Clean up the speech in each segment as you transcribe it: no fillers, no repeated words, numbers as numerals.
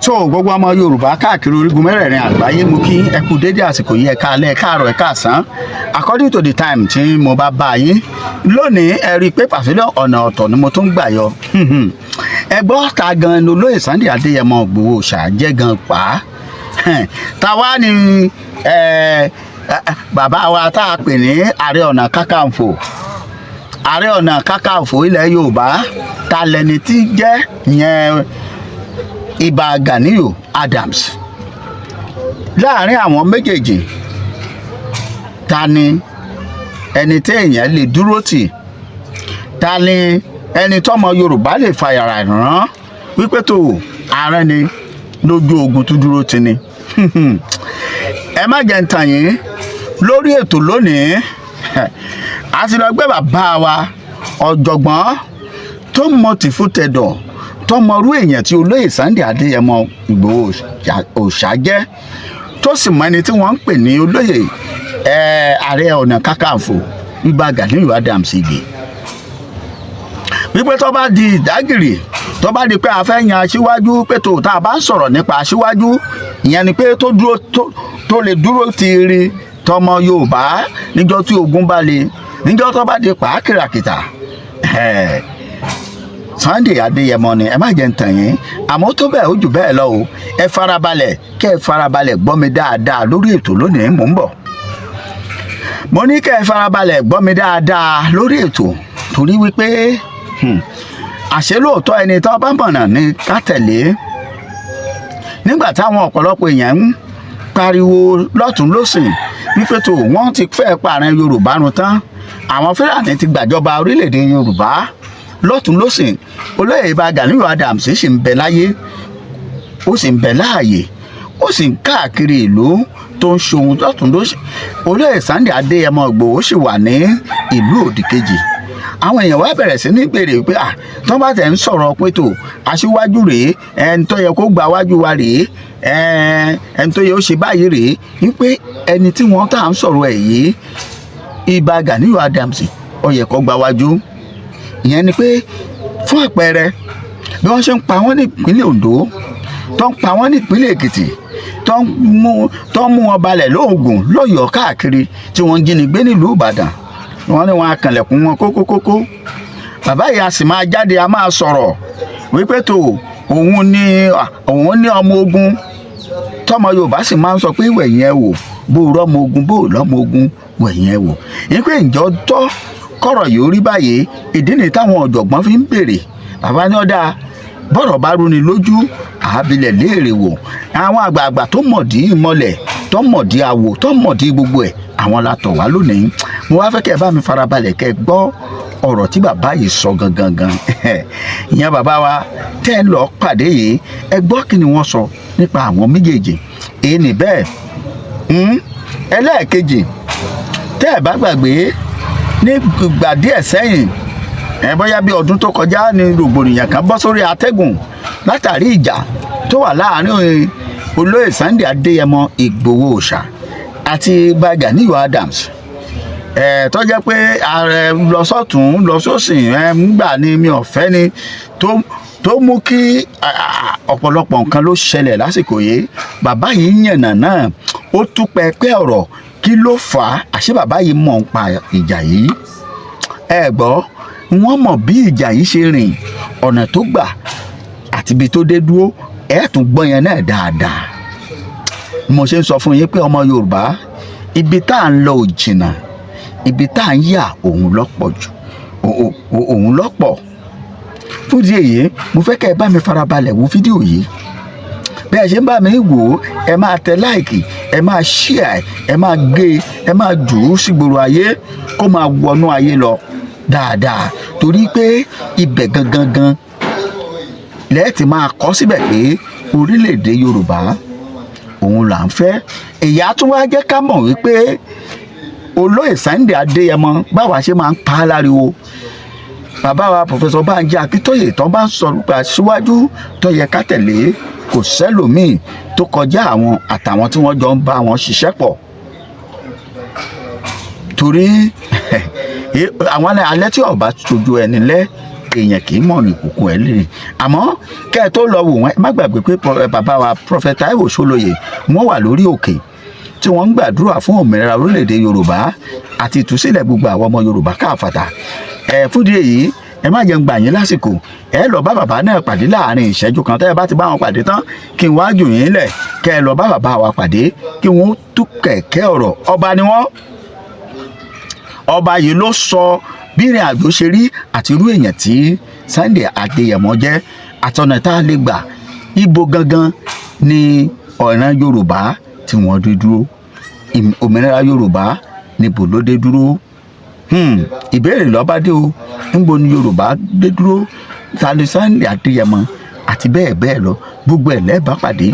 So gbogbo ọmọ Yorùbá káàkiri orígun mẹ́rẹ̀ẹ̀rin àgbáyé mú kí ẹ kú dédé àsìkò yìí, ẹ káalẹ́, ẹ káàárọ̀, ẹ káàsán according to the time tí mo bá bá yín lónìí. Ẹ rí i pé pàṣílẹ̀ ọ̀nà ọ̀tọ̀ ni mo tún gbà yọ. Ẹ gbọ́ ta gan ni olóyè Sunday Adéyẹmọ Ìgbòho Òòṣà jẹ́ gan pa á. Tàwa ni bàbá wa tá a pè ní Ààrẹ Ọ̀nà Kakanfò, Ààrẹ Ọ̀nà Kakanfò ilẹ̀ Yorùbá, ta lẹni tí jẹ́ yẹn Ìbà Gàníyù Adams. Láàárín àwọn méjèèjì, ta ni ẹni tí èèyàn lè dúró tì? Ta ni ẹni tọ́mọ Yorùbá lè fàyàrà rán wípé tó ààrẹ ni lójú ogun tó dúró tì ni? Ẹ má jẹ́ ń tàn yín lórí ètò lónìí. A ti lọ gbé bàbá wa ọ̀jọ̀gbọ́n tó mọ tìfútẹ̀dọ̀ tọmọrú èèyàn tí olóyè Sunday Adéyẹmọ Ìgbòho Òòṣà jẹ́, tó sì mọ ẹni tí wọ́n ń pè ní olóyè Ààrẹ Ọ̀nà Kakanfò Ìbà Gàníyù Adams Ìgè. Wípé tó bá di ìdágìrì, tó bá di pé a fẹ́ yan aṣíwájú, pé tó tá a bá ń sọ̀rọ̀ nípa aṣíwájú, ìyẹn ni pé tó lè dúró tiiri tọmọ Yorùbá níjọ́ tí ogun bá le, níjọ́ tó bá di pàákìràkìtà. Sunday Adéyẹmọ ni, ẹ má jẹ́ ń tàn yín, àmọ́ tó bẹ́ẹ̀ ó jù bẹ́ẹ̀ lọ o. Ẹ farabalẹ̀, kẹ́ ẹ farabalẹ̀ gbọ́ mi dáadáa lórí ètò lónìí, mò ń bọ̀. Mo ní kẹ́ ẹ farabalẹ̀ gbọ́ mi dáadáa lórí ètò torí wípé àṣẹ lóòótọ́ ẹni tó bá mọ̀nà ní ká tẹ̀lé. Nígbà táwọn ọ̀pọ̀lọpọ̀ èèyàn ń pariwo lọ́tún lósìn wípé tó wọ́n ti fẹ́ pààrọ̀ Yorùbá run tán, àwọn Fúlàní ti gbàjọba orílẹ̀-èdè Yorùbá lọ́tún lósìn, olóyè Ìbà Gàníyù Adams sì ń bẹ láyé, ó sì ń bẹ láàyè, ó sì ń káàkiri ìlú tó ń ṣohun lọ́tún lósìn. Olóyè Sunday Adéyẹmọ Ìgbòho sì wà ní ìlú òdìkejì. Àwọn èèyàn wá bẹ̀rẹ̀ sí ní béèrè pé tó bá tẹ̀ ń sọ̀rọ̀ pé tó aṣíwájú rèé, ẹni tó yẹ kó gba wájú wa rèé, ẹni tó yẹ ó ṣe báyìí rèé, wípé ẹni tí wọ́n tá à ń sọ̀rọ̀ ẹ̀ yìí, Ìbà Gàníyù Adams, ó yẹ kó gba wájú. Ìyẹn ni pé fún àpẹẹrẹ bí wọ́n ṣe ń pa wọ́n ní ìpínlẹ̀ Ondo, tó ń pa wọ́n ní ìpínlẹ̀ Èkìtì, tó ń mú wọn balẹ̀ lóògùn lọ́yọ̀ọ́ káàkiri, tí wọ́n ń jínigbé nílùú Ìbàdàn, wọ́n ní wọn akànlẹ̀kùn wọn kókókókó. Bàbá yìí a sì máa jáde, a máa sọ̀rọ̀ wípé tó òun ní ọmọ ogun, tọmọ Yorùbá sì máa ń sọ pé wẹ̀yìn ẹ wò, bó rọ́mọ ogun bó lọ́mọ ogun wẹ̀yìn ẹ wò. Ìpè ìjọ tọ́ kọ̀rọ̀ yóò rí báyìí, ìdí ni táwọn ọ̀jọ̀gbọ́n fi ń béèrè. Bàbá ní ọ̀dà bọ́rọ̀ bá rúni lójú àábilẹ̀ léèrè wò. Àwọn àgbààgbà tó mọ̀dí ìmọ̀lẹ̀, tó mọ̀dí àwò, tó mọ̀dí gbogbo ẹ̀, àwọn la tọ̀ wá lónìí. Mo wá fẹ́ kẹ́ ẹ bá mi farabalẹ̀ kẹ́ ẹ gbọ́ ọ̀rọ̀ tí bàbá yìí sọ gangan. Ìyẹn bàbá wa tẹ́ ẹ lọ pàdé yìí, ẹ gbọ́ kí ni wọ́n sọ nípa àwọn méjèèjì. èyí ni bẹ́ẹ̀. Ẹlẹ́ẹ̀kejì, tẹ́ ẹ bá gbàgbé ní ìgbà díẹ̀ sẹ́yìn, bóyá bí ọdún tó kọjá ní rògbòdìyàn kan bọ́ sórí atẹ́gùn látàrí ìjà tó wà láàrin olóyè Sunday Adéyẹmọ Ìgbòho Òòṣà àti Ìbà Gàníyù Adams. Tó jẹ́ pé ààrẹ lọ sọ́tún lọ sósìn ńgbà ni mi ò fẹ́ ni tó mú kí ọ̀pọ̀lọpọ̀ nǹkan ló ṣẹlẹ̀ lásìkò yìí. Bàbá yìí yànnà náà, ó tú pẹpẹ ọ̀rọ̀ kí ló fà á. Àṣé bàbá yìí mọ̀ ń pa ìjà yìí. Ẹ gbọ́, wọ́n mọ̀ bí ìjà yìí ṣe rìn, ọ̀nà tó gbà àti ibi tó dé dúró, ẹ tún gbọ́ yẹn náà dáadáa. Mo ṣe ń sọ fún yín pé ọmọ Yorùbá, ibi tá à ń lọ ò jìnnà, ibi tá à ń yà òun lọ́pọ̀ jù, òun lọ́pọ̀. Fún ìdí èyí, mo fẹ́ kẹ́ ẹ bá mi farabalẹ̀ wo fídíò yìí. Bí ẹ ṣe ń bá mi wò ó, ẹ máa tẹ láìkì, ẹ máa share, ẹ máa gé, ẹ máa jù ú sí gbòòrò ayé kó máa wọnú ayé lọ dáadáa. Torí pé ibẹ̀ gangan lẹ́ẹ̀tì máa kọ́ síbẹ̀ pé orílẹ̀-èdè Yorùbá òun là ń fẹ́. Èyí á tún wá jẹ́ ká mọ̀ wípé olóyè Sunday Adéyẹmọ báwa ṣe máa ń pa á láriwo. Bàbá wa Professor Bánjí Akíntóyè tó bá ń sọ nípa síwájú tó yẹ ká tẹ̀lé, kò sẹ́lòmíì tó kọjá àwọn àtàwọn tí wọ́n jọ ń bá wọn ṣiṣẹ́ pọ̀. Torí àwọn alẹ́ tí ọba tójú ẹni lẹ́ èèyàn kì í mọ̀ràn ìkùkù ẹ̀ lè àmọ́ kẹ́ ẹ tó lọ wò wọ́n ẹ má gbàgbé pé bàbá wa Prophet Taiwo Ṣólóyè wọ́n wà lórí òkè tí wọ́n ń gbàdúrà fún òmìnira orílẹ̀-èdè Yorùbá àti ìtúsílẹ̀ gbogbo àwọn ọmọ Yorùbá káàfàtà fúdìí èyí ẹ má jẹun gbà yín lásìkò ẹ lọ bá bàbá náà pàdé láàrin ìṣẹ́jú kan tẹ́ ẹ bá ti bá wọn pàdé tán kí n wá jù yín lẹ̀ kẹ́ ẹ lọ bá bàbá wa pàdé kí wọ́n tú kẹ̀kẹ́ ọ̀rọ̀ ọba ni wọ́n ọba yìí ló sọ bí ìrìn àjò ṣe rí àti irú èèyàn tí Sunday Adéyẹmọ jẹ́ àtọ̀nà tá a lè gbà ibo gangan ni ọ̀ràn Yorùbá tí wọ́n dé dúró òmìnira Yorùbá níbo ló dé dúró ìbéèrè lọ́ba dé o níbo ni Yorùbá dé dúró tani Sunday Adéyẹmọ àti bẹ́ẹ̀ bẹ́ẹ̀ lọ gbogbo ẹ̀ lẹ́ẹ̀bá pàdé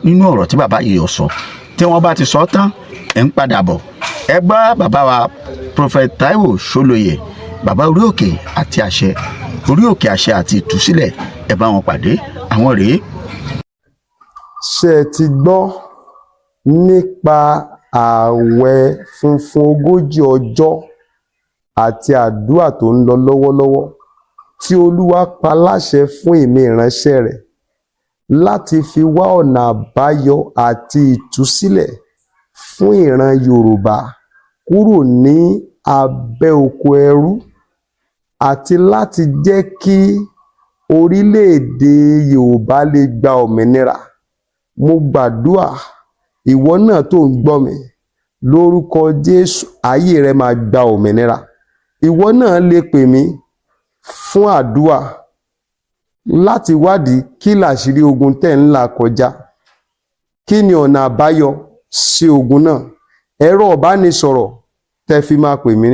nínú ọ̀rọ̀ tí bàbá yìí sọ tí wọ́n bá ti sọ tán ẹ̀ ń padà bọ̀ ẹ gbọ́ bàbá wa Prophet Taiwo Ṣólóyè bàbá orí òkè àti àṣẹ orí òkè àṣẹ àti ìtúsílẹ̀ ẹ bá wọn pàdé àwọn rèé. ṣé ẹ ti gbọ́ nípa ààwẹ̀ funfun 40 ọjọ́ àti àdúrà tó ń lọ lọ́wọ́lọ́wọ́ tí Olúwa pa láṣẹ fún èmi ìránṣẹ́ rẹ̀ láti fi wá ọ̀nà àbáyọ àti ìtúsílẹ̀ fún ìran Yorùbá kúrò ní abẹ́ oko ẹrú àti láti jẹ́ kí orílẹ̀-èdè Yorùbá lè gba òmìnira. Mo gbàdúrà ìwọ náà tó ń gbọ́ mi lórúkọ Jésù ayé rẹ máa gba òmìnira. Ìwọ náà lè pè mí fún àdúrà láti wádìí kí làṣírí ogun tẹ́ ń là kọjá, kí ni ọ̀nà àbáyọ sí ogun náà. Ẹ̀rọ ìbánisọ̀rọ̀ tẹ́ fi máa pè mí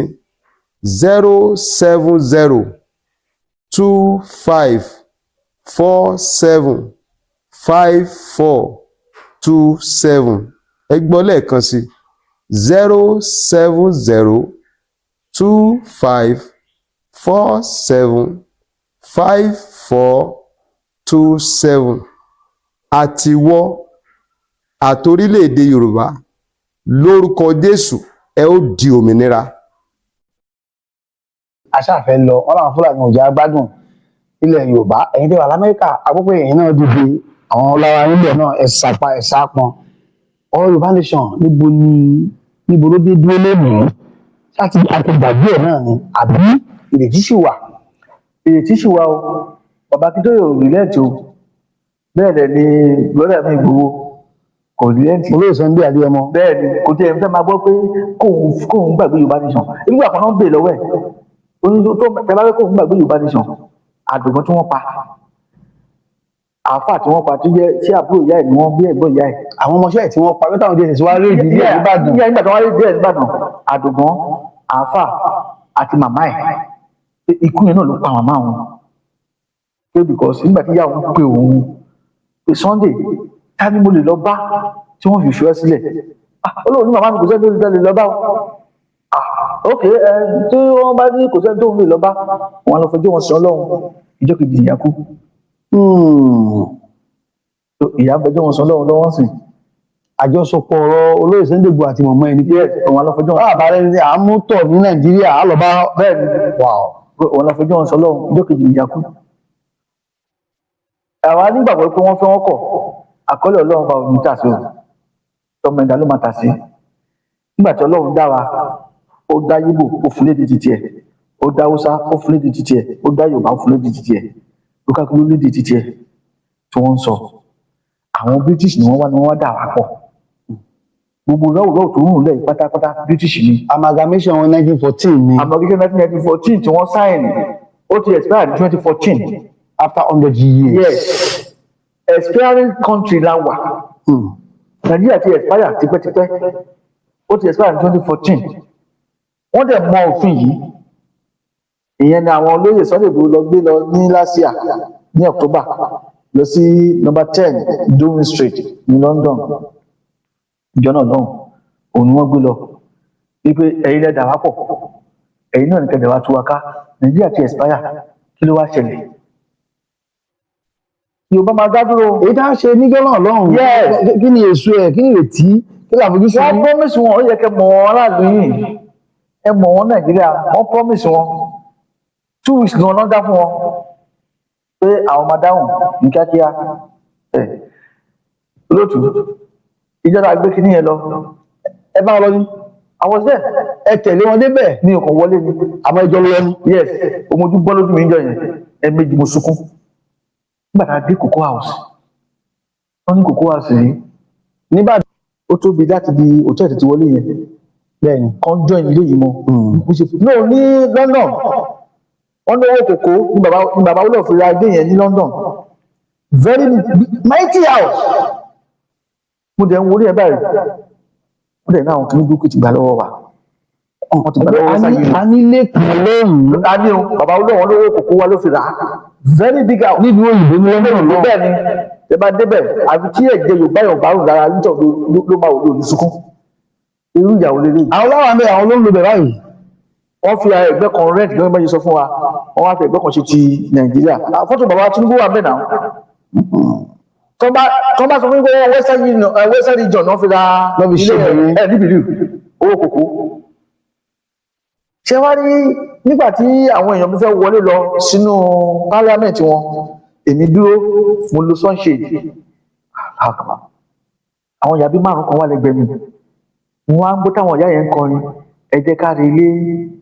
07025475427. ẹ gbọ́ lẹ́ẹ̀kan sí 07025475427. àtiwọ́ àtorílẹ̀-èdè Yorùbá lórúkọ Jésù ẹ ó di òmìnira. aṣáfẹ́ lọ wọn làwọn Fúlàní ò jẹ́ agbádùn ilẹ̀ Yorùbá ẹ̀yin tẹ́ wà l'Amẹ́ríkà àkókò ẹ̀yin náà dìde àwọn ọlọ́wà nílẹ̀ náà ẹ̀sàpá ẹ̀sàpọn ọ̀rọ̀ Yorùbá nation níbo ló dé dúró lónìí láti àtẹgbàgbé ẹ̀ náà ni àbí ìrètí sì wà o bàbá Akíntóyè ò rí lẹ́ẹ̀tì o bẹ́ẹ̀ dẹ̀ ni lọ́dẹ̀ mi Ìgbòho kò rí lẹ́ẹ̀tì olóyè Sunday Adéyẹmọ bẹ́ẹ̀ ni kò tí ẹ̀ fẹ́ máa gbọ́ pé kóun gbàgbé Yorùbá nation nígbà kan náà ń bè lọ́wọ́ ẹ̀ oníṣòwò tó tẹ́lá kóun gbàgbé Yorùbá nation àdùgbọ́n tí wọ́n pa àáfà tí wọ́n pa tó jẹ́ sí àbúrò ìyá ẹ̀ ni wọ́n bí ẹ̀gbọ́n ìyá ẹ̀ àwọn ọmọọṣẹ́ ẹ̀ tí wọ́n pa lọ́tà àwọn jẹ́ ìṣẹ́wá rí ìdí ẹ̀ nìbàdàn nígbà tí wọ́n rí ìdí ẹ̀ nìbàdàn àdùgbọ́n àáfà àti màmá ẹ̀ ikú yẹn náà ló pa màmá wọn pé because nígbà tí ìyá òun pè òun pé Sunday ta ni mo lè lọ bá tí wọ́n fi ṣọ́ sílẹ̀ olóòwò ní màmá mi kò sẹ́ni tó lè lọ bá ok tí wọ́n bá ní kò sẹ́ni tó lè lọ bá wọn lọ fẹjọ́ wọn sọ Ọlọ́run ìjọ kejì ìyá kú ìyá fẹjọ́ wọn sọ Ọlọ́run lọ́wọ́ sí àjọsọpọ̀ ọ̀rọ̀ olóyè Sunday Igboho àti mọ̀mọ́ ẹni pé wọn lọ fẹjọ́ wọn àbárẹ́ ní àmútọ̀ ní Nàìjíríà á lọ bá bẹ́ẹ̀ ni wọn lọ fẹjọ́ wọn sọ Ọlọ́run ìjọ kejì ìyá kú àwa nígbàgbọ́ pé wọ́n fẹ́ wọ́n kọ̀ àkọlé Ọlọ́run bá òní tà sí o tọmọ ẹ̀dá ló máa tà sí nígbà tí Ọlọ́run dá wa ó dá Yíbò ó fún lédè títí ẹ̀ ó dá Haúsá ó fún lédè títí ẹ̀ ó dá Yorùbá ó fún lédè títí ẹ̀ ló ká kúrò lédè títí ẹ̀ tí wọ́n ń sọ àwọn British ni wọ́n wá dà wá pọ̀ gbogbo lọ́wọ́ tó rùn lẹ́yìn pátápátá British ni amalgamation wọn 1914 ni amalgamation 1914 tí wọ́n sáìn ó ti expire ní 2014 after 100 years. Yes, expiring country la wà. Nàìjíríà ti expire tipẹ́tipẹ́. Ó ti expire ní 2014. Wọ́n dẹ̀ mọ òfin yìí. Ìyẹn ni àwọn olóyè Sunday Igboho lọ gbé lọ ní last year ní October lọ sí number 10 Downing Street ní London. Ìjọ náà lọ́hùn. Òun ni wọ́n gbé lọ. Wípé ẹ̀yin lẹ́dà wá pọ̀. Ẹ̀yin náà ní kẹ̀dẹ̀ wá tú wa ká. Nàìjíríà ti expire. Kí ló wá ṣẹlẹ̀? Yorùbá máa dá dúró. èyí tá a ṣe níjọ́ náà lọ́hùn kí ni èso ẹ̀ kí ni ìrètí kí ni àfojúsùn. wọ́n promise wọn ó yẹ kẹ́ mọ̀ wọn aráàlú yìí ẹ mọ̀ wọn Nàìjíríà wọ́n promise wọn 2 weeks gan ló ń dá fún wọn pé àwọn máa dáhùn ní kíákíá olóòtú ìjọba gbé kinní yẹn lọ ẹ bá wọn lọ ní àwọn ṣẹ ẹ tẹ̀lé wọn débẹ̀ ní ọkàn wọlé ni àmọ́ ìjọ lọ ní. yes omojú gbọ́ lójú mi ń jọ yẹn ẹ̀ẹ̀mejì mo sunkún nígbà tá a dé Cocoa House wọ́n ní Cocoa House yìí Níbàdàn. ó tóbi láti di hòtẹ́ẹ̀lì tí wọlé yẹn Bẹ́ẹ̀ni. kan join ilé yìí mọ́ bó ṣe fi no ní London wọ́n ní owó kòkó ní bàbá wúlò fi ra ilé yẹn ní London very mighty house mo dẹ̀ ń wọlé ẹ̀ báyìí mo dẹ̀ ní àwọn kìíní burúkú ti gbà lọ́wọ́ wa wọ́n ti gbà lọ́wọ́ sáyé a nílé kan lóhùn a ní o bàbá wúlò wọn lówó kòkó wa ló fi rà á very big house níbi òyìnbó ní London náà. bẹ́ẹ̀ ni ẹ bá débẹ̀ àfi tí ẹ̀jẹ̀ Yorùbá yóò bá rùn lára nítorí ló máa wò lórí sunkún irú ìyàwó lélẹ̀ àwọn láwọn àmì àwọn ló ń lo bẹ̀ báyìí. wọ́n fi ẹgbẹ́ kan rent gẹ́gẹ́ bá ṣe sọ fún wa wọ́n wá fi ẹgbẹ́ kan ṣe ti Nàìjíríà fọ́tò bàbá Tinubu wà bẹ́ẹ̀ náà tó bá sọ fún mi pé Western region náà fi ra Lọ́ fi ṣe obìnrin. níbi ìlú owó kòkó ṣé wá rí nígbà tí àwọn èèyàn mi fẹ́ wọlé lọ sínú parliament wọn èmi dúró mo lo sunshade àwọn ìyá bíi márùn kan wà lẹ́gbẹ̀ẹ́ mi wọn á ń gbọ́ táwọn ìyá yẹn ń kọrin ẹ jẹ́ ká rí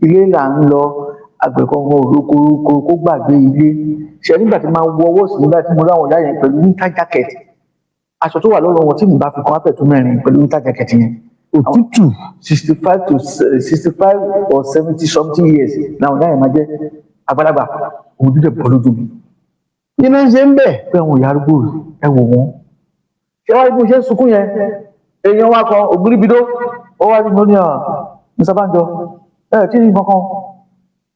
ilé là ń lọ àgbẹ̀kọ̀ọ̀kan òrókoroko kó gbàgbé ilé ṣe nígbà tí máa wọ ọwọ́ sí nígbà tí mo rí àwọn ìyá yẹn pẹ̀lú winter jacket aṣọ tó wà lọ́rọ̀ wọn tí mi bá fi kan ápẹ̀ tó mẹ́rin pẹ̀lú winter jacket yẹn òtútù 65 to 65 or 70 something years làwọn ìyá yẹn máa jẹ́ àgbàlagbà òun dídẹ̀ bọ́ lójú mi kí ló ń ṣe ń bẹ̀. pé àwọn ìyá arúgbó ẹ wò wọ́n ṣé wàá rí bí mo ṣe ń sunkún yẹn èèyàn wa kan ògbóríbidó ó wá ní mo ní Mr. Banjo ẹ tí ní kankan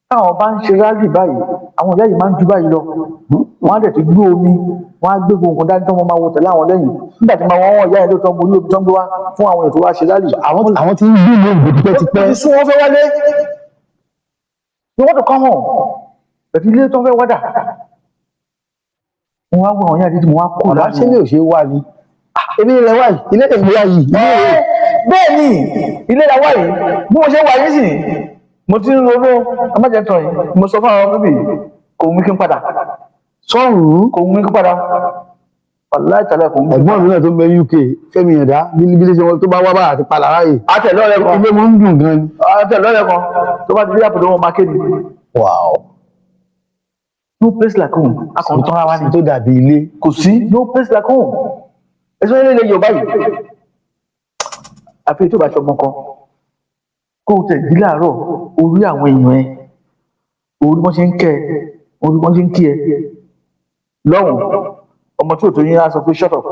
táwọn bá ń ṣe rálì báyìí àwọn ìyá yìí máa ń ju báyìí lọ wọn á dẹ̀ ti gbé omi wọn á gbé gbogbo nǹkan dájú tó wọn máa wọ tẹ̀lé àwọn lẹ́yìn nígbà tí wọn ìyá yẹn ló tán mo ní omi tó ń gbé wá fún àwọn ètò wa ṣe rálì. àwọn tí ń bí ìlú òyìnbó tipẹ́tipẹ́. ti sún wọn fẹ́ wálé ni wọ́n tó kọ́ wọn ẹ̀fí ilé tó ń fẹ́ wádà wọn wá wọ àwọn ìyá àdídì wọn wá kó ọ̀dà sílé ò ṣe é wá ni. ebi ilẹ̀ wá yìí ilé ìgbé wá yìí. bẹ́ẹ̀ ni ilé la wá yìí bí mo ṣe wà yìí sì mo ti ń ronú ọmọdéjọ yìí mo sọ fún àwọn bíbí kò mú kí n padà sọ́ọ̀rùn kò mú kí n padà aláìtàlẹ̀ kò mú kí n ẹ̀gbọ́n mi náà tó ń bẹ UK Fẹ́mi Ẹ̀dá bílíbílí ṣe wọn tó bá wá bá àti palàrá yìí. àtẹ̀lọ́rẹ̀ kan ilé mo ń dùn gan ni. àtẹ̀lọ́rẹ̀ kan tó bá ti dé àpòdó wọn máa kéde Wow. no place like home akọ̀ntàn ara wa ni tó dàbí ilé. kò sí no place like home ẹ̀sọ́ ilé ilẹ̀ Yorùbá yìí àfi tó bá ṣọgbọ́n kan kó o tẹ̀ jí láàárọ̀ orí àwọn èèyàn ẹ orí wọ́n ṣe ń kẹ́ ẹ orí wọ́n ṣe ń kí ẹ lọ́hùn ọmọ tí ò tó yín á sọ pé shut up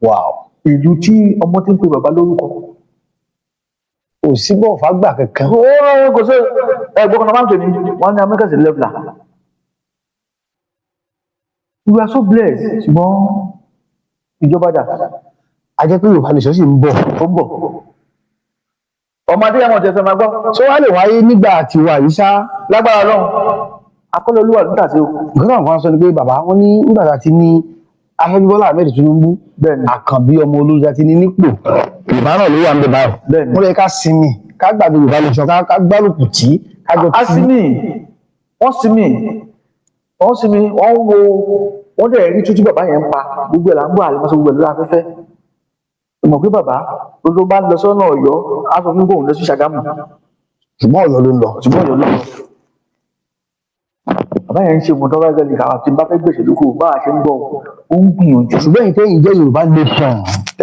Wow. ìlú tí ọmọ ti ń pe bàbá lórúkọ kò sí bọ̀ fágbà kankan. kò sí ẹgbẹ́ kan náà máa ń pè ní wọ́n ní America is a leveler we are so blessed ṣùgbọ́n ìjọba dà a jẹ́ pé Yorùbá nation sì ń bọ̀. ó ń bọ̀ ọmọdé ẹ̀wọ̀n tẹ̀sán máa gbọ́ ṣé wàá lè wáyé nígbà tiwa yìí ṣá. lágbára Ọlọ́run akọ́lẹ̀ olúwa nígbà tí o nǹkan náà kan sọ ni pé bàbá wọn ní nígbà tá a ti ní Aṣíwájú Bọ́lá Ahmed Tinubu bẹ́ẹ̀ni Àkànbí ọmọ Olóògbé ti ní nípò Yorùbá náà ló wà ń bẹ báyìí. Bẹ́ẹ̀ni. wọ́n lè ká sinmi ká gbàgbé Yorùbá nation ká gbárùkù tí ká jọ tí. asimi wọ́n sinmi wọ́n wo wọ́n dẹ̀ rí tútù bàbá yẹn ń pa gbogbo ẹ̀ là ń gbọ́ àlùmọ́sọ gbogbo ẹ̀ lórí afẹ́fẹ́ ìmọ̀ pé bàbá ló bá lọ sọ́nà Ọ̀yọ́ á sọ fún bóun lọ sí Ṣàgámù ṣùgbọ́n Ọ̀yọ́ ló ń lọ. ṣùgbọ́n Ọ̀yọ́ lọ bàbá yẹn ń ṣe mọ̀tọ́ bá gẹ́lì káwá tí n bá fẹ́ gbèsè lóko bá a ṣe ń gbọ́ ó ń gbìyànjú ṣùgbọ́n èyí tẹ́yìn jẹ́ Yorùbá nation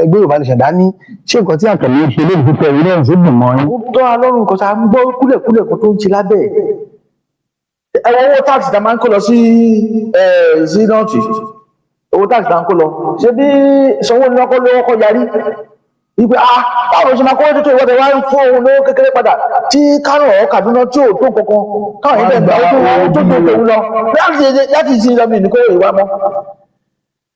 ẹgbẹ́ Yorùbá nation dání ṣé nǹkan tí Àkànbí ṣe lóògùn pípẹ́ ìlú náà ṣe dùn mọ́ yín. ó tọ́ alọ́run kan sáà ń gbọ́ kúlẹ̀kúlẹ̀ kan tó ń ṣe lábẹ́ ẹ̀wọ̀n owó táàkì tá a máa ń kó lọ sí nọ́ọ̀tì owó táàkì tá a ń kó lọ ṣé bí Sanwó-Olú lọ́kọ́ lówó kọ́ yarí wípé báwo ló ṣe máa kó owó tó ìwọ́de wá ń fún òun lówó kékeré padà tí Kánò ọ̀ Kaduna tí ò tó kankan káwọn ilé ìgbà tó tó òun lọ láti ṣe ìjọba ìníkó ìwà mọ́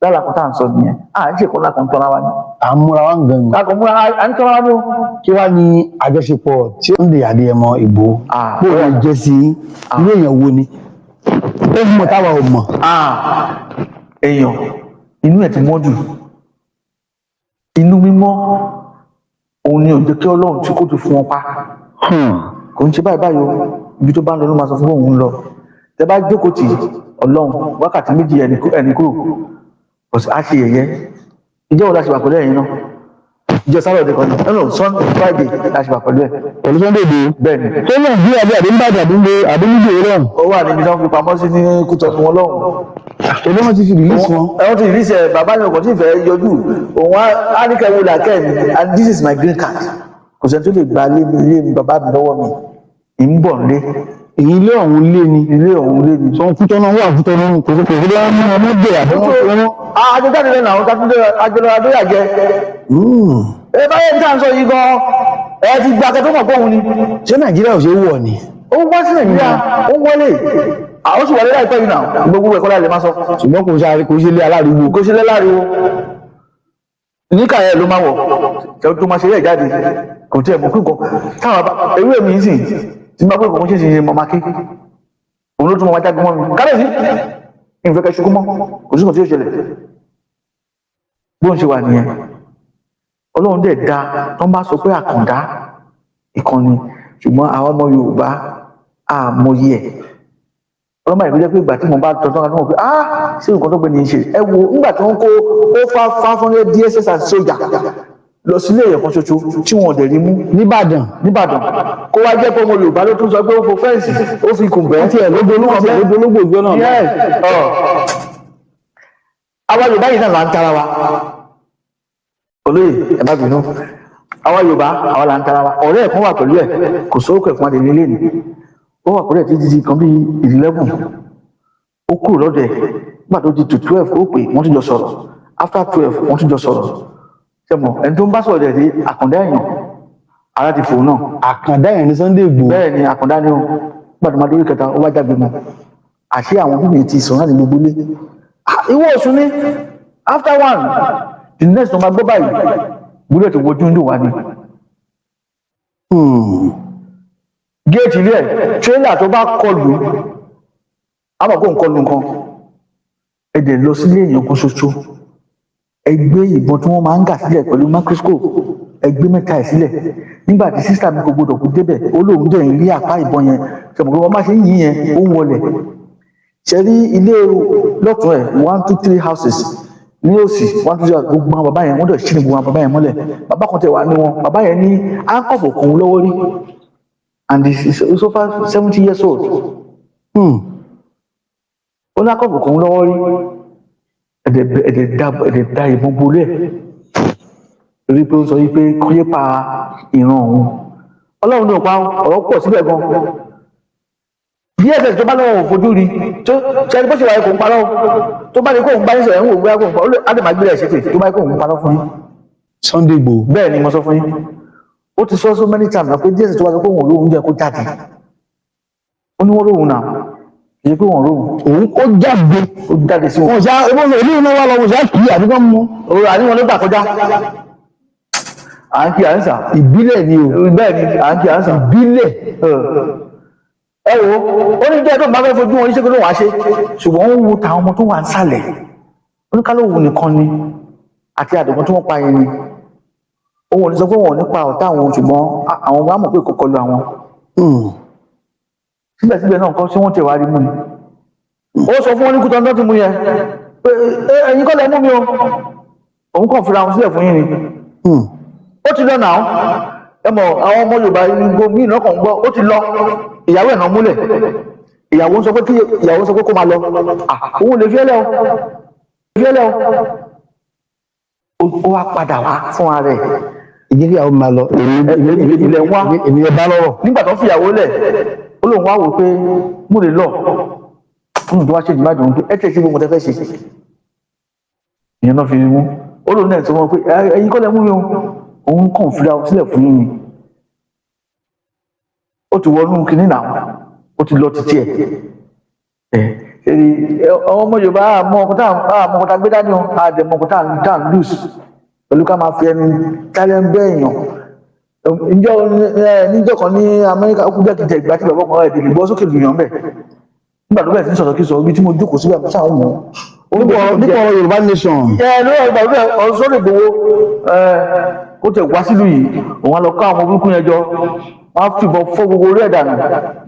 lára kan tá à ń sọ nìyẹn à ń ṣèkọ́ láti ń tọ́ra wa ni à ń múra wá ń gan ni. lákòó múra à ń tọ́ra wa ni o. kí wàá ní àjọṣepọ̀ tí ó ń lè Adéyẹmọ Ìgbòho bó o jẹ́ sí irú èèyàn wo ni ó mọ̀ táwa ò mọ̀. èèyàn inú ẹ̀ ti mọ́ jù inú mímọ́ òun ni ò jẹ́ kí Ọlọ́run tí kò tó fún wọn pa kò ń ṣe báyìí báyìí o ibi tó bá ń lọ ló máa sọ fún òun lọ tẹ bá jókòó tì Ọlọ́run wákàtí méjì ẹni kúrò a ṣe yẹ̀yẹ́ ìjọ wo la ṣe wà pẹ̀lú ẹ̀yin náà ìjọ Saturday kan ní Sunday Friday la ṣe wà pẹ̀lú ẹ̀ pẹ̀lú Sunday Igboho bẹ́ẹ̀ ni tó náà bí àbí àdébíbàdàn àdébíbí òwúrọ̀ ó wà níbi tí wọ́n fi pamọ́ sí ní Kútọ́nù wọn lọ́hùn èdè wọn ti fi release wọn. ẹ̀wọ̀n ti release ẹ̀ bàbá mi kò tí ì fẹ́ yọjú òun á ní kẹ́wé làkẹ́ mi and this is my green card kò sẹ́ni tó lè gba ilé mi bàbá mi lọ́wọ́ mi ì ń bọ̀ nílé èyí ilé ọ̀hún lé ni ilé ọ̀hún lé mi. sọ Kútọ́nù wà Kútọ́nù kò sí pé wọ́n mú ọmọ bẹ̀ àbọ̀wọ́n fẹ́ràn. àjọjáde lẹ́nu àwọn àjọlọ adóyàjẹ ẹ báyẹ̀ ní tàǹsọ̀ yìí gan ẹ ti gba akẹ́kọ̀ọ́ mọ̀ pọ̀hún ni ṣé Nàìjíríà ò ṣe é wọ̀ ni. ó wá sí Nàìjíríà ó wọlé àwọn sì wọlé láìpẹ́ yìí náà gbogbo ẹ̀kọ́ láì lè máa sọ ṣùgbọ́n kò ṣe lé aláriwo. kò ṣe lẹ́láriwo níkà ẹ̀ ló máa wọ̀ tó máa ṣe rẹ̀ jáde kò tí ẹ̀ mọ̀ pínkọ táwọn ewé mi sì tí máa pínkọ ṣe ṣe mọ̀ máa ké òun ló tún máa jáde mọ́ mi kábíyèsí ìfẹ́ kẹ́ ṣukú mọ́ kò sí kan tí ó ṣẹlẹ̀ bóun ṣe wà nìyẹn Ọlọ́run dẹ̀ da tó ń bá sọ pé àkàndá ìkànnì ṣùgbọ́n àwọn ọmọ Yorùbá àmọye ẹ̀ ọlọ́mọ ìlú jẹ́ pé ìgbà tí mo bá tọ́tọ́ kan náà pé ṣé nǹkan tó gbé ní í ṣe ẹ wo nígbà tí wọ́n kó ó 500 DSS àti sójà lọ sílé èèyàn kan ṣoṣo tí wọn ò dẹ̀ rí mú nìbàdàn kó wá jẹ́ pé ọmọ Yorùbá ló tún sọ pé ó fo fẹ́ǹsì ó fi kùn bẹ́ẹ̀ tí ẹ̀ lógbólógbò ìgbó náà. àwa Yorùbá yìí náà là ń tara wa olóyè ẹ má bínú àwa Yorùbá àwa là ń tara wa ọ̀rẹ́ ẹ̀ kan wà pẹ̀lú ẹ̀ kò sóòkè fún adé nílé ni ó wà pẹ̀lú ẹ̀ títí di kan bíi 11 ó kúrò lọ́dẹ̀ nígbà tó di to 12 ó pè wọ́n tún jọ sọ̀rọ̀ after 12 wọ́n tún jọ sọ̀rọ̀ ṣẹ́mọ̀ ẹni tó ń bá sọ̀rọ̀ dẹ̀ dé àkàndá èèyàn ara ti fò náà. àkàndá yẹn ní Sunday Igboho. bẹ́ẹ̀ ni àkàndá ni ó gbàdúrà lórí kẹta ó wá jágbe mọ́ àṣé àwọn bíbí ti sọ̀rọ̀ láti gbogbo lé ìwọ ọ̀sùn ní after one the next tó máa gbọ́ báyìí gbúdọ̀ ti wojú ń dùn wá ni. géètì ilé ẹ̀ tírélà tó bá kọlù àmọ́ kó ń kọlù nǹkan ẹ̀dẹ̀ lọ sílé èèyàn kan ṣoṣo ẹgbẹ́ ìbọn tí wọ́n máa ń gà sílẹ̀ pẹ̀lú microscope ẹgbẹ́ mẹ́ta ẹ̀ sílẹ̀ nígbà tí sísá mi kò gbọdọ̀ kó débẹ̀ ó lóun dẹ̀ ń rí àpá ìbọn yẹn ṣe mọ̀ pé wọ́n má ṣe ń yí yẹn ó ń wọlẹ̀ ṣe rí ilé lọ́tún ẹ̀ 1 2 3 houses ní òsì 1 2 3 gbogbo àwọn bàbá yẹn wọ́n dẹ̀ ṣí ní gbogbo àwọn bàbá yẹn mọ́lẹ̀ bàbá kan tẹ̀ wá ní wọn bàbá yẹn ní áńkọ̀fù kòun lọ́wọ́ rí and he's over 70 years old ó ní áńkọ̀fù kòun lọ́wọ́ rí ẹ̀dẹ̀ da ìbọn bolẹ̀ torí pé ó sọ wípé kọ́yé pa ìran òun Ọlọ́run ní òpá ọ̀rọ̀ pọ̀ síbẹ̀ gan DSS tó bá lọ́wọ́ fojú rí tó ṣẹ́ni bó ṣe wáyé kò ń parọ́ tó bá ní kó ń bá ní sọ̀rọ̀ ń wò bóyá kò ń parọ́ á lè máa gbé ẹ̀ ṣépè tó bá ní kó ń parọ́ fún yín. Sunday Igboho. bẹ́ẹ̀ ni mo sọ fún yín ó ti sọ so many times pé DSS tó bá sọ pé òun lóhun jẹ́ kó jáde ó ní wọ́n lóhun náà kì í pé wọ́n lóhun òun ó jáde sí wọn. wọn ṣá ebó ìlú iná wà lọ wọn ṣá kì í àdúgbò mú. òun àníwọ̀n ló gbà kọjá à ń kí à ń sà ìbílẹ̀ ni o. bẹ́ẹ̀ ni à ń kí à ń sà ìbílẹ̀. ẹ wo ó ní jẹ́ tó máa fẹ́ fojú wọn iṣẹ́ pé ló wàá ṣe ṣùgbọ́n ó wu tàwọn ọmọ tó wà ń sàlẹ̀ oníkálòwò nìkan ni àti àdùnkún tí wọ́n pa yẹn ni òun ò ní sọ pé wọn ò ní pa ọ̀tá àwọn ṣùgbọ́n àwọn ọmọ àmọ̀ pé kò kọlu àwọn síbẹ̀síbẹ̀ náà kọ́ sí wọ́n tẹ̀ wá rí mú ni ó sọ fún wọn ní Kútọ́nù tó ti mú yẹn pé ẹ̀yin kọ́ lẹ mú mi o òun kàn fira wọn sílẹ̀ fún yín ni ó ti lọ náà ẹ mọ̀ àwọn ọmọ Yorùbá igbó míì náà kàn ń gbọ́ ó ti lọ ìyàwó ẹ̀ náà múlẹ̀ ìyàwó sọ pé kó máa lọ òun lè fi ẹ́ lẹ́ o ó wá padà wá fún ara ẹ̀ ìdílé àwọn máa lọ ilẹ̀ wá èmi ẹ bá lọ́rọ̀. nígbà tó fìyàwó lẹ̀ ó lóun wá wò pé mo lè lọ fún ìdíwá ṣe ìdìbò àdùnnú pé ẹ tẹ̀ sí gbogbo tẹ fẹ́ ṣe ìyẹn náà fi mú ó lóun náà sọ wọn pé ẹ̀yin kọ́ lẹ mú mi o òun kàn fira sílẹ̀ fún yín ni ó ti wọnú kinní náà ó ti lọ títí ẹ̀ ọmọ Yorùbá àmọ́ ọkọ̀ tá gbé dání o àdèmọ̀ ọkọ̀ tá ń lùs pẹ̀lú ká máa fi ẹni tálẹ́ ń bẹ́ èèyàn níjọ́ kan ní Amẹ́ríkà ó kú jẹ́ kìjẹ́ ìgbà tí bàbá ọkọ̀ ẹ̀dẹ̀ lè bọ́ sókè lùyàn bẹ̀ nígbà tó bẹ̀rẹ̀ sí sọ̀rọ̀ kí sọ ibi tí mo jókòó síbẹ̀ mo ṣáà ń mọ̀ nípa ọ̀rọ̀ Yorùbá nation. lórí ọgbà bẹ́ẹ̀ ọ̀sọ́rọ̀ Ìgbòho ó tẹ̀ wá sílùú yìí òun á lọ ká àwọn burúkú yẹn jọ wọ́n á fìbọn fọ́ gbogbo orí ẹ̀dá nù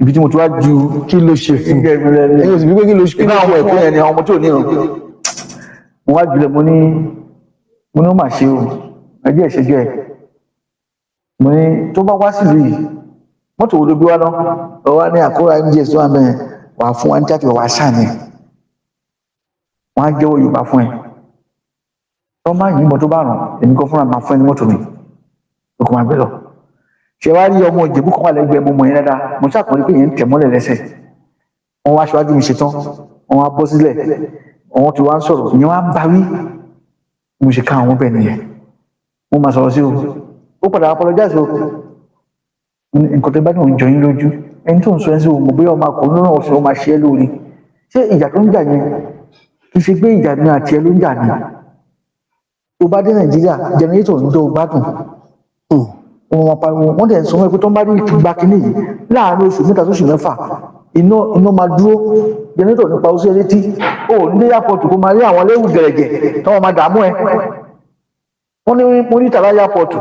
ibi tí mo ti wá ju kí ló ṣe fún ẹ̀yin ò sì bí pé kí ló ṣe inú àwọn ẹ̀kọ́ yẹn ni àwọn ọmọ tí ò ní ìrùn mo wá jùlọ mo ní ó mà ṣe o ẹjẹ́ ìṣẹ́jọ́ ẹ̀ mo ní tó bá wá sílùú yìí mọ́tò wo ló gbé wá náà ọwọ́ ní àkórà mgs tó wà mẹ́rin wàá fún wa ní jáde wàá ṣàní wọ́n á jẹ́wọ́ Yorùbá fún ẹ tó máa yìí mọ́tò bá rùn èmi kan fúnra máa fún ẹ ní mọ́tò mi lóko máa gbé lọ ṣe wá rí ọmọ Ìjẹ̀bú kan wà lẹ́gbẹ̀ẹ́ mo mọ̀ yẹn dáadáa mo ṣàkóso pé yẹn ń tẹ̀ mọ́lẹ̀ lẹ́sẹ̀ wọ́n wá aṣáájú mi ṣetán wọ́n wá bọ́ sílẹ̀ wọ́n ti wá ń sọ̀rọ̀ ìyẹn wá ń bá wí mo ṣe ká àwọn bẹ́ẹ̀ nìyẹn mo máa sọ̀rọ̀ sí o ó padà apologize o nǹkan tó bá ní òun jọ yín lójú ẹni tó ń sọ ẹ́ sí o mo bóyá ọmọ akọ̀ọ́ náà ọ̀sẹ̀ ó máa ṣe é lóore ṣé ìjà tó ń jà yẹn kì í ṣe pé ìjà mi àti ẹ ló ń jà ni tó bá dé Nàìjíríà jẹnẹrétọ̀ ń dó gbádùn wọn pariwo wọn dẹ̀ ń sọ wọn pé tó ń bá ní ìtúgbà kínní yìí láàárín oṣù mẹ́ta sóṣù mẹ́fà iná máa dúró jẹnẹrétọ̀ nípa oṣù ẹlẹ́tí ó ní yàpọ̀tù kó máa rí àwọn léwu gẹ̀rẹ̀gẹ̀ tó wọn máa dààmú ẹ wọn ní mo ní tàlá yàpọ̀tù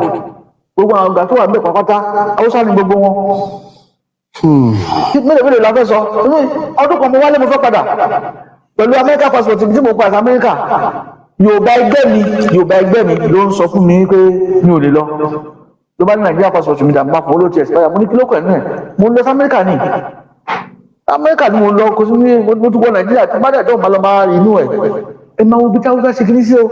gbogbo àwọn ọgbà tó wà ń bẹ pàápàá Haúsá ni gbogbo wọn mélòó la fẹ́ sọ ọdún kan mo wálé mo fẹ́ padà pẹ̀lú Amẹ́ríkà passport tí mo pa àti Amẹ́ríkà Yorùbá ẹgbẹ́ mi ló ń sọ fún mi pé mi ò lè lọ ló bá ní Nàìjíríà passport mi dàgbà fún olóòtú expire mo ní kí ló kọ̀ ẹ̀ náà mo ń lọ sí Amẹ́ríkà ni Amẹ́ríkà ni mo lọ kó sí ní mo tún wọ Nàìjíríà tí bá dẹ̀ tó máa lọ máa rí inú ẹ máa wo bí tí Haúsá ṣe kiri sí o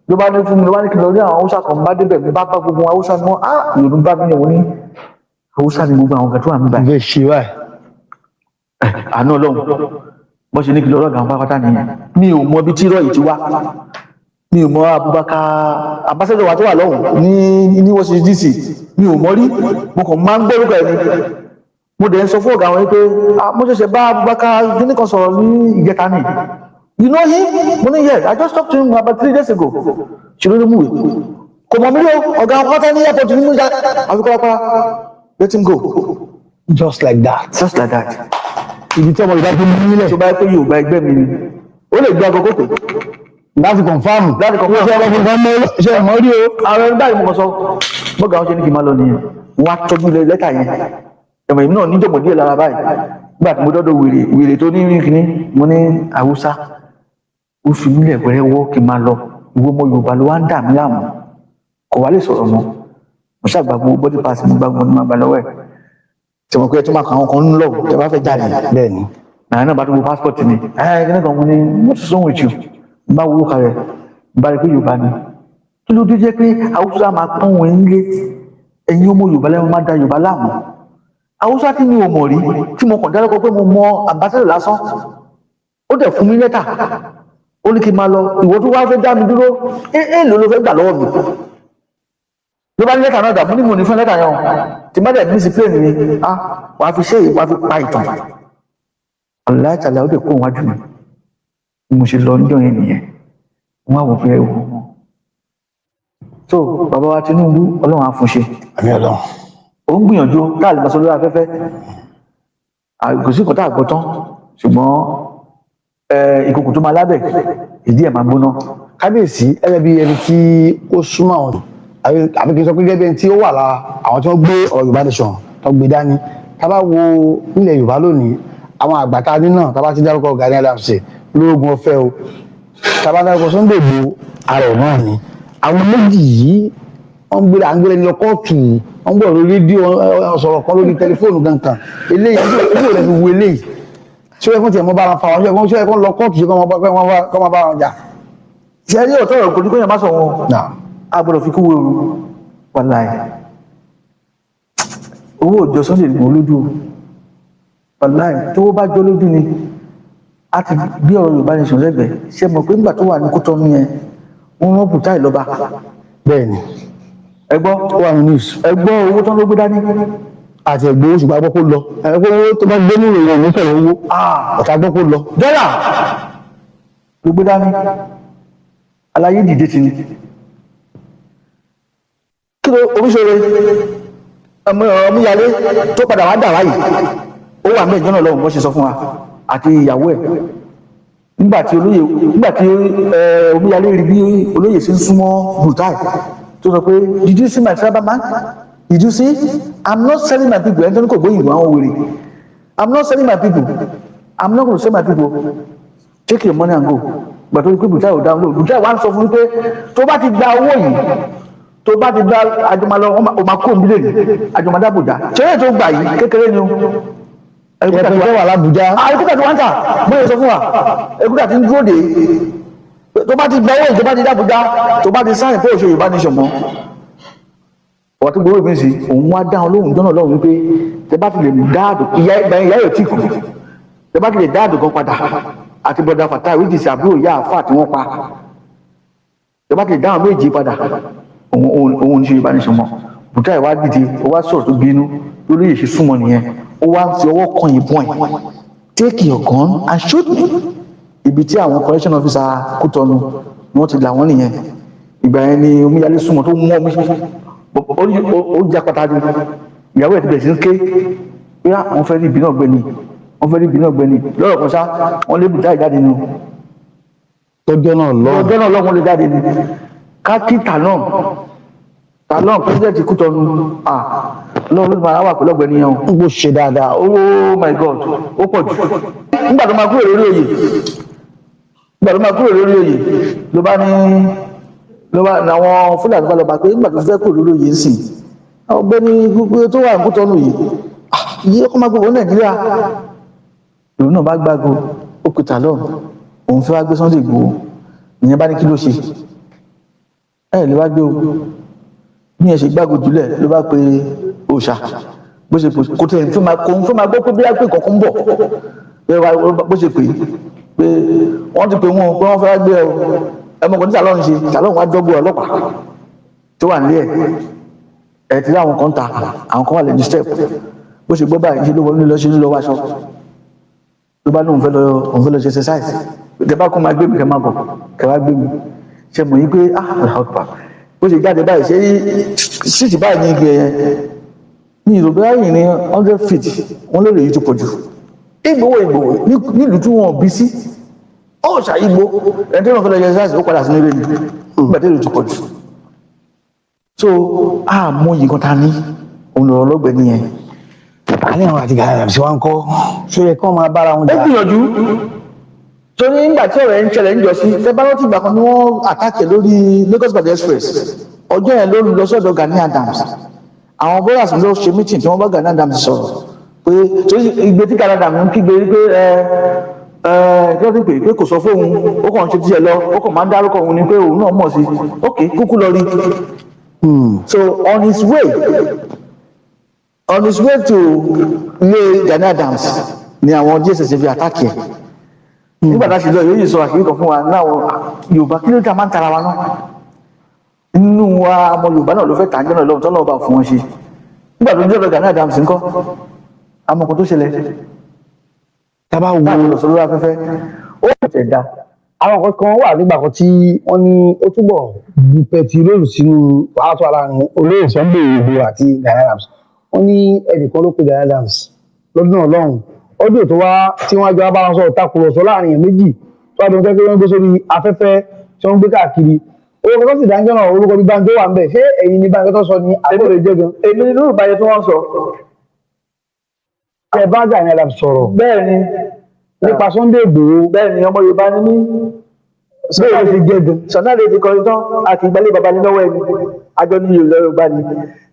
ló bá ní fún mi ló bá ní kí n lọ rí àwọn Haúsá kan bá débẹ̀ mi bá gbogbo Haúsá ni wọ́n Yorùbá mi ni wọ́n ní Haúsá ni gbogbo àwọn kan tó wà níbẹ̀. bẹ́ẹ̀ ṣe báyìí. àánú Ọlọ́run bó ṣe ní kí n lọ rọgà àwọn pápátá nìyẹn mi ò mọ ibi tí irọ́ yìí ti wá mi ò mọ Abubakar ambassador wa tó wà lọ́hùn ní Washington DC mi ò mọ rí mo kàn máa ń gbọ́ orúkọ ẹ̀ ni mo dẹ̀ ń sọ fún ọ̀gá wọn pé mo ṣẹ̀ṣẹ̀ bá Abubakar kíní kan sọ̀rọ̀ ní ìjẹta ni you know him mo ní yes I just talked to him about 3 days ago ṣùgbọ́n ló mú wèé kò mọ̀ mí rí o ọ̀gá ọkọ̀ tá ní airport ní mú ìjà àfikún apá let him go just like that. ibi tí ọmọ Yorùbá ti mú nílẹ̀. tó bá yẹ pé Yorùbá ẹgbẹ́ mi ni ó lè gbé agogo pé láti confam ṣé ọmọ fúnfún mọ́ ṣe mọ́ rí o. àwọn ẹni báyìí mo kàn sọ bọ́gà wọn ṣe ní kí n máa lọ nìyẹn wọn á tọ́jú ilé lẹ́tà yẹn ẹ̀mọ̀ èmi náà níjọ̀mọ̀ díẹ̀ lára báyìí nígbà tí mo dọ́dọ̀ wèrè tó ní kíní mo ní Haúsá ó fi mílẹ̀ pẹ̀rẹ́ wọ́ kí n máa lọ ìwọ ọmọ Yorùbá ló wá ń dà mí láàmú kò wá lè sọ̀rọ̀ mọ́ mo ṣàgbàgbọ́ body pass mi gbàgbọ́ ní máa gbà lọ́wọ́ ẹ̀ tí mo pẹ́ tó máa kàn àwọn kan ń lọ tẹ bá fẹ́ jáde bẹ́ẹ̀ ni. nàá náà bá tó wo passport mi kíní kan mo ní what is wrong with you n bá wúlò kalẹ̀ n bá rí pé Yorùbá ni kí ló dé jẹ́ pé Haúsá máa pọ́n wọn nílé ẹ̀yin ọmọ Yorùbá lẹ́wọ̀n máa da Yorùbá láàmú Haúsá tí mi ò mọ̀ rí tí mo kàn dárúkọ pé mo mọ ambassador lásán ó dẹ̀ fún mi lẹ́tà ó ní kí n máa lọ ìwọ tó wá fẹ́ dá mi dúró èèlò ló fẹ́ gbà lọ́wọ́ mi ló bá ní lẹ́tà náà dà mo ní mo ní fún lẹ́tà yẹn tí má dẹ̀ mísì plane mi wàá fi ṣe wàá fi pa ìtàn aláìtàlẹ̀ ó dẹ̀ kó wájú mi bí mo ṣe lọ níjọ́ yẹn nìyẹn wọn á wò pé ẹwù wọn tó bàbá wa Tinubu Ọlọ́run á fún ṣe àmì Ọlọ́run. ó ń gbìyànjú káàlì lọ sórí afẹ́fẹ́ kò sí nǹkan tá a gbọ́ tán ṣùgbọ́n ìkòkò tó máa lábẹ́ ìdí ẹ̀ máa gbóná. kábíyèsí ẹgbẹ́ bíi ẹni tí ó súnmọ́ àwọn àbí kí n sọ pé gẹ́gẹ́ bí ẹni tí ó wà lára àwọn tí wọ́n gbé ọ̀rọ̀ Yorùbá nation tó gbé dání tá a bá wo nílẹ̀ Yorùbá lónìí àwọn àgbà tá a ní náà tá a bá ti dárúkọ Gani Adams lóògùn ọ̀fẹ́ o tá a bá dárúkọ Sunday Igboho ààrẹ náà ni àwọn méjì yìí wọ́n gbé àgbélé lọ kóòtù wọ́n gbọ́ lórí rédíò sọ̀rọ̀ kan lórí tẹlifóònù gankan eléyìí ojú rẹ̀ fi wo eléyìí tí ó yẹ kó tiẹ̀ mọ́ bá wọn fa wọn tí ó yẹ kó lọ kóòtù sí kọ́ máa bá wọn jà. ṣe é ní ọ̀tọ̀ ọ̀rọ̀ kojú kóyàn má sọ wọn a gbọ́dọ̀ fi kúwò ooru wàláì owó òjò Sunday Igboho lójú wàláì tó bá jọ lójú ni a ti gbé ọ̀rọ̀ Yorùbá nation lẹ́gbẹ̀ẹ́ ṣe mọ̀ pé nígbà tó wà ní Kútọ́nù yẹn wọ́n rán Bùtáì lọ́ba bẹ́ẹ̀ ni ẹgbọ́ ó wà ní news ẹgbọ́ owó tán ló gbé dání àti ẹgbẹ́ oṣù gbàgbọ́ kó lọ ẹgbẹ́ owó tó bá gbé nínú ìròyìn ní sọ̀rọ̀ owó ọ̀tá gbọ́ kó lọ dọ́là ló gbé dání aláyé dìde ti ní kí ló oríṣiríṣi ọmúyalé tó padà wá dà wáyé ó wà mẹ́jọ náà lọ́wọ́ bó ṣe sọ fún wa àti ìyàwó ẹ̀ nígbàtí omíyalé rí bí olóyè sí ń súnmọ́ Bùtáì tó sọ pé did you see my tribal man Did you see? I'm not selling my people. Ẹni tó ní kò gbóyìnbó àwọn wèrè. I'm not selling my people. I'm not going to sell my people. Take your money and go. But when people try to download, you try one sọ fún mi pé tó bá ti gba owó yìí, tó bá ti gba àjọmọ̀lọ́ o máa kó òmìnira àjọmọ̀dá Àbújá. Ṣé tó gbà yìí kékeré ni o? ẹ̀kọ́ tó wà l'Ábùjá. Ẹ̀kúta tó wá ń tà, mo lè sọ fún wa. Ẹ̀kúta ti ń dúró dé. Tó bá ti gba owó yìí, tó bá ti d'Àbújá, tó bá ti sáyìn pé òṣèlú Yorùbá nation mọ́. Ọ̀wá tó gbowó ìbínsì, òun wá dá Ọlọ́run jọ́nà lọ́run wípé tẹ bá ti lè dáàdù, ìyá yóò tí kù. Tẹ bá ti lè dáàdù kan padà àti bọ̀dà Fatai wíjì sí àbúrò ìyá àfà tí wọ́n pa. Tẹ bá ti lè dáhùn méjì padà, òun ní ṣe Yorùbá nation mọ́. Bùtá ìwá dìde, ó wá sọ̀rọ̀ tó bínú lórí èṣe súnmọ́ nìyẹn. Ó wá ń fi ọwọ́ kan ìbọn ẹ̀. Take your gun and shoot me. Ibi tí àwọn correction officer Kútọ̀nù ni wọ́n ti là wọ́n nìyẹn. Ìgbà yẹn ni omíyalé súnmọ́ tó mú ọmọ ó jà pàtàkì. Ìyàwó ẹ̀ ti bẹ̀rẹ̀ sí ń ké pé wọ́n fẹ́ rí ibi náà gbẹ̀ni, wọ́n fẹ́ rí ibi náà gbẹ̀ni. Lọ́rọ̀ kan ṣá wọ́n lé Bùtá ìjáde nínú. tọ́jọ́ náà lọ́wọ́ lè jáde ní káàkiri Talon president Kútọ̀nù lọ́wọ́ ló máa wà pẹ̀lú ọ̀gbẹ́ni yẹn o. bó ṣe dáadáa. Oh my God, ó pọ̀ jù. Nígbà tó máa kúrò lórí oyè ló bá àwọn Fúlàní bá lọ bá pé nígbà tó fẹ́ kúrò lórí oyè ń sìn ọ̀gbẹ́ni gbogbo tó wà ní Kútọ̀nù yìí iye kọ́ máa gbogbo Nàìjíríà. Ìlú náà bá gbágo ó pe Talon òun fẹ́ wá gbé Sunday Igboho ìyẹn bá ní kí ló ṣe lè wá gbé o bí ẹ ṣe gbágo jùlẹ̀ ló bá pe òòṣà bó ṣe kò tẹ̀ fún ma gbọ́ pé bí a pè kọ̀ọ̀kan bọ̀ bó ṣe pè pé wọ́n ti pè wọ́n pé wọ́n fẹ́ gbé ẹmọ kan ní Talon ṣe Talon wá dọ́gbọ́ ọlọ́pàá tó wà nílé ẹ̀ ti rí àwọn kan ta àwọn kan wà lẹ́nu step bó ṣe gbọ́ báyìí ṣe ló wọlé lọ ṣe ló lọ wáṣọ ló bá lóun fẹ́ lọ ṣe exercise tẹ bá kó máa gbé mi kẹ máa bọ̀ kẹ wá gbé mi ṣe mọ̀ yí pé bó ṣe jáde báyìí ṣe síìtì báyìí ní igi ẹ̀yẹn ní ìròbí ayé ní 100 feet wọ́n lè rí tó pọ̀ jù Ìgbòho nílùú tí wọ́n bí sí ó ṣàyígbó ẹni tí wọ́n fẹ́ lọ ṣe exercise ó padà sínú ilé mi nígbà tí èrò tó pọ̀ jù so àmọ́ yìí kan ta ní òun lọ́rọ̀ lọ́gbẹ̀ẹ́ nìyẹn. àní àwọn àti Gani Adams wá ń kọ́ ṣó yẹ kí wọ́n máa bára wọn jà. ó gbìyànjú torí nígbà tí ọ̀rọ̀ ẹ̀ ń ṣẹlẹ̀ ń jọ sí tẹ́bárọ́tì ìgbà kan ni wọ́n àtàkì lórí Lagos Ibadan Express ọjọ́ yẹn ló lọ sọ́dọ̀ Gani Adams àwọn brothers ló ṣe meeting tí wọ́n bá Gani Adams sọ̀rọ̀ pé torí ìgbé tí Gani Adams ń kígbe pé kí wọ́n ti pè pé kò sọ fóun ó kàn ń ṣe tiẹ̀ lọ ó kàn máa ń dárúkọ òun ni pé òun náà mọ̀ sí ok kúkú lọ rí so on his way to ilé Gani Adams ni àwọn DSS fi àtàkì ẹ̀ nígbà tá a ṣe lọ yóò yìí sọ àṣírí kan fún wa láwọn Yorùbá kí ló dé a máa ń tara wa náà nínú wa ọmọ Yorùbá náà ló fẹ́ tàǹjẹ́ náà lọ́wọ́ tó lọ́wọ́ bá fún wọn ṣe nígbà tó ń jẹ́ ọ̀dọ̀ Gani Adams ńkọ́ amọ̀kan tó ṣẹlẹ̀ tábà wo láti lọ sórí afẹ́fẹ́ ó tẹ̀ dá. àwọn kan wà nígbà kan tí wọ́n ní ó túbọ̀ bu pẹtiróòlù sínú wàhálà tó wà láàrin olóyè Sunday Igboho àti Gani Adams wọ́n ní ẹnìkan ló pe Gani Adams lọ́dún náà lọ́hùn ọdún tó wá tí wọ́n jọ bá wọn sọ̀rọ̀ takùrọ̀sọ láàrin èèyàn méjì tó wá dùn pé wọ́n gbé sórí afẹ́fẹ́ tí wọ́n gbé káàkiri orúkọ tó sì dáńjọ́ náà orúkọ bí Banjo wà ń bẹ̀ ṣé ẹ̀yin ni Banjo tó sọ ní àbúrò jẹ́ gan. èmi ni lóòrùn báyẹn tí wọ́n sọ. ẹ bá Gani Adams sọ̀rọ̀. bẹ́ẹ̀ ni nípa Sunday Igboho. bẹ́ẹ̀ ni ọmọ Yorùbá ni mí. bẹ́ẹ̀ ti jẹ́ gan. Sunday ti kọrin tán àti ìgbàlẹ̀ baba ní lọ́wọ́ ẹni àjọ ní Yorùbá ni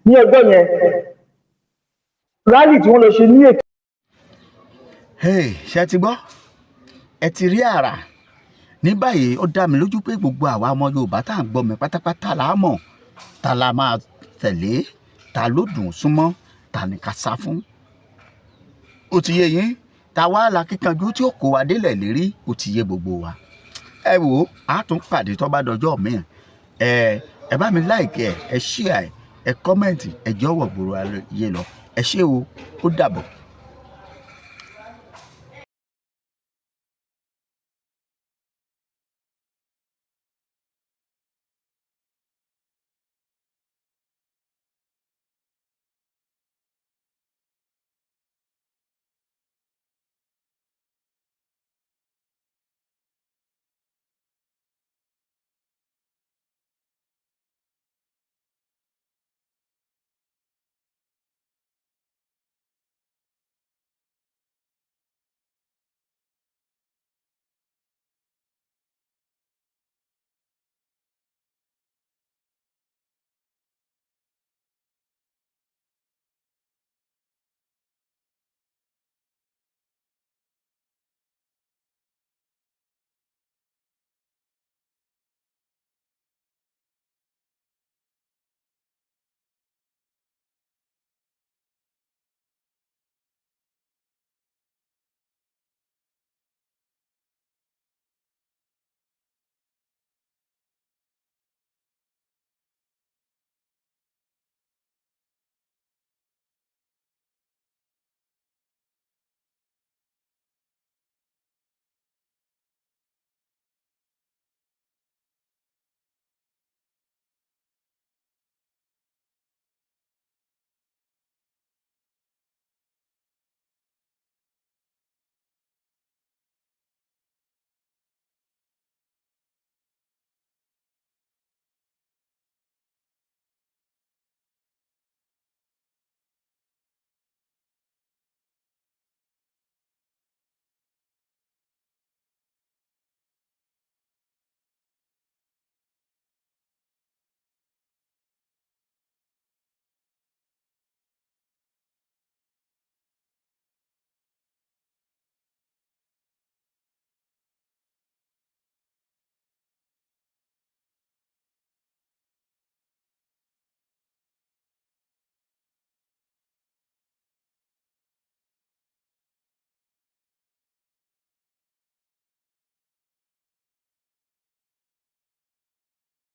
ní ọjọ́ yẹn rálì tí wọ́n lọ ṣe ní Èkó. ṣe ti gbọ́ ẹ ti rí àrà ní báyìí ó dá mi lójú pé gbogbo àwa ọmọ Yorùbá tá à ń gbọ́ mi pátápátá là á mọ̀ ta la máa tẹ̀lé ta ló dùn súnmọ́ ta ní ká sá fún. ó ti yé yín ta wá la kíkanjú tí ó kó wa délẹ̀ lérí ó ti yé gbogbo wa. ẹ wò ó a tún pàdé tó bá dọjọ́ mi ẹ bá mi láìkì ẹ ṣíà ẹ kọ́mẹ̀ntì ẹ jọ̀wọ́ gbòòrò ayé lọ ẹ ṣé o ó dàbọ̀.